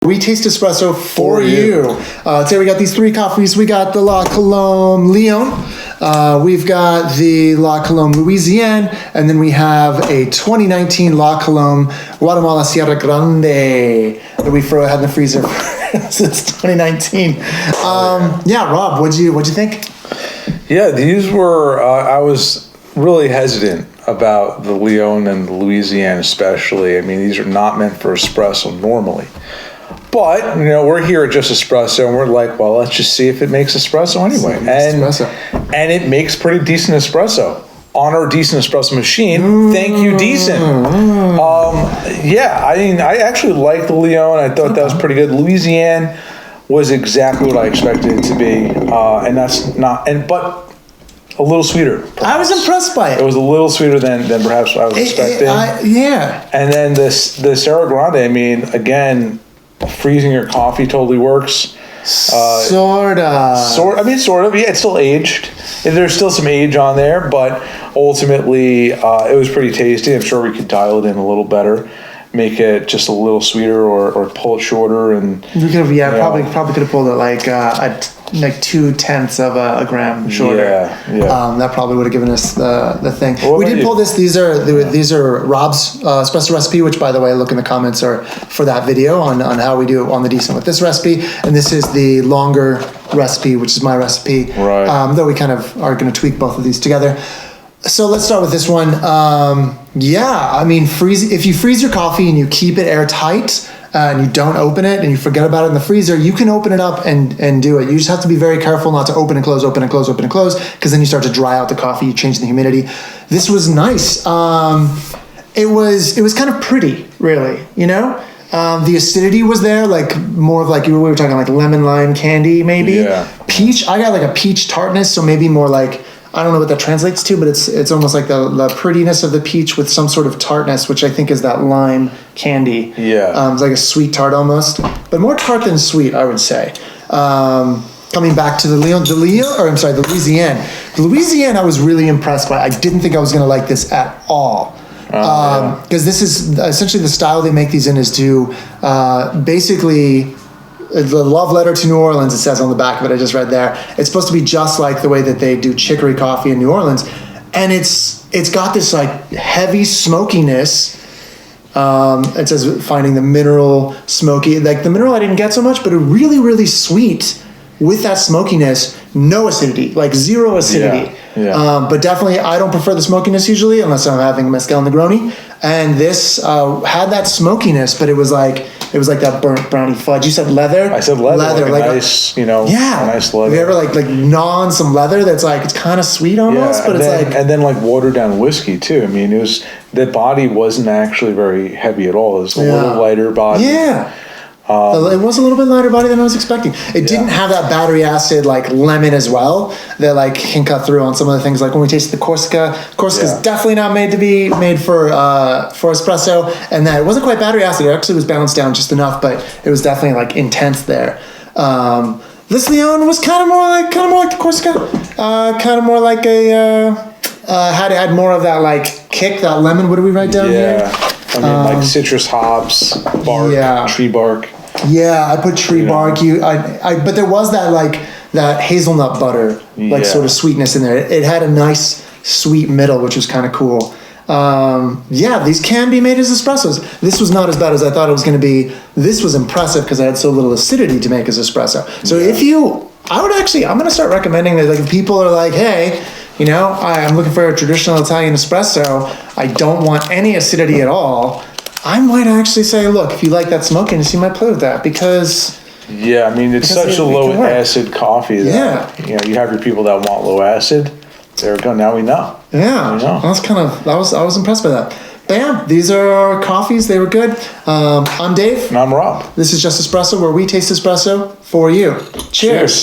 We taste espresso for you. Today we got these three coffees. We got the La Colombe Lyon. We've got the La Colombe Louisiane. And then we have a 2019 La Colombe Guatemala Cerro Grande that we had in the freezer since 2019. Yeah, Rob, what'd you think? Yeah, these were, I was really hesitant about the Lyon and the Louisiane especially. I mean, these are not meant for espresso normally. But, we're here at Just Espresso, and we're like, well, let's just see if it makes espresso anyway. And it makes pretty decent espresso on our decent espresso machine. Thank you, decent. Yeah, I mean, I actually like the Lyon. I thought that was pretty good. Louisiane was exactly what I expected it to be, and that's not. But a little sweeter. Perhaps. I was impressed by it. It was a little sweeter than perhaps I was expecting. Yeah. And then the Cerro Grande. I mean, again, freezing your coffee totally works. Sort of. Yeah, it's still aged. There's still some age on there, but ultimately, it was pretty tasty. I'm sure we could dial it in a little better, make it just a little sweeter, or pull it shorter. And we could have, probably could have pulled it like 0.2 of a gram shorter. Yeah. That probably would have given us the thing. What we did you? Pull this. These are Rob's espresso recipe, which, by the way, look in the comments are for that video on how we do it on the decent with this recipe. And this is the longer recipe, which is my recipe. Right. Though we kind of are going to tweak both of these together. So let's start with this one. I mean, if you freeze your coffee and you keep it airtight, and you don't open it and you forget about it in the freezer, you can open it up and do it. You just have to be very careful not to open and close, because then you start to dry out the coffee, you change the humidity. This was nice. It was kind of pretty, really, The acidity was there, like more of like, we were talking like lemon lime candy, maybe. Yeah. Peach, I got like a peach tartness, so maybe more like, I don't know what that translates to, but it's almost like the prettiness of the peach with some sort of tartness, which I think is that lime candy. Yeah. It's like a sweet tart almost, but more tart than sweet, I would say. Coming back to the Louisiane. The Louisiane I was really impressed by. I didn't think I was going to like this at all. Because this is essentially the style they make these in is to basically... The love letter to New Orleans, it says on the back of it, I just read there. It's supposed to be just like the way that they do chicory coffee in New Orleans. And it's got this like heavy smokiness. It says finding the mineral smoky. Like the mineral I didn't get so much, but a really, really sweet with that smokiness. No acidity, like zero acidity. Yeah. But definitely, I don't prefer the smokiness usually unless I'm having mezcal Negroni. And this had that smokiness, but it was like that burnt brownie fudge. You said leather? I said leather like a nice, a nice leather. Have you ever like gnaw on some leather that's like, it's kind of sweet almost, but and then like watered down whiskey too. I mean, the body wasn't actually very heavy at all. It was a little lighter body. Yeah. It was a little bit lighter body than I was expecting. It didn't have that battery acid like lemon as well that like can cut through on some of the things. Like when we tasted the Corsica. Corsica's definitely not made for espresso, and that it wasn't quite battery acid. It actually was balanced down just enough, but it was definitely like intense there. This Lyon was kind of more like the Corsica, kind of more like a had more of that like kick, that lemon. What do we write down here? I mean, like citrus hops, bark, tree bark. Yeah, I put tree bark. But there was that like that hazelnut butter, like sort of sweetness in there. It had a nice sweet middle, which was kind of cool. These can be made as espressos. This was not as bad as I thought it was going to be. This was impressive because I had so little acidity to make as espresso. So I'm going to start recommending that. Like if people are like, hey, I'm looking for a traditional Italian espresso. I don't want any acidity at all. I might actually say, look, if you like that smokiness, you might play with that because... Yeah, I mean, it's such a low acid coffee that, you have your people that want low acid. There we go. Now we know. Yeah. I was impressed by that. But yeah, these are our coffees. They were good. I'm Dave. And I'm Rob. This is Just Espresso, where we taste espresso for you. Cheers.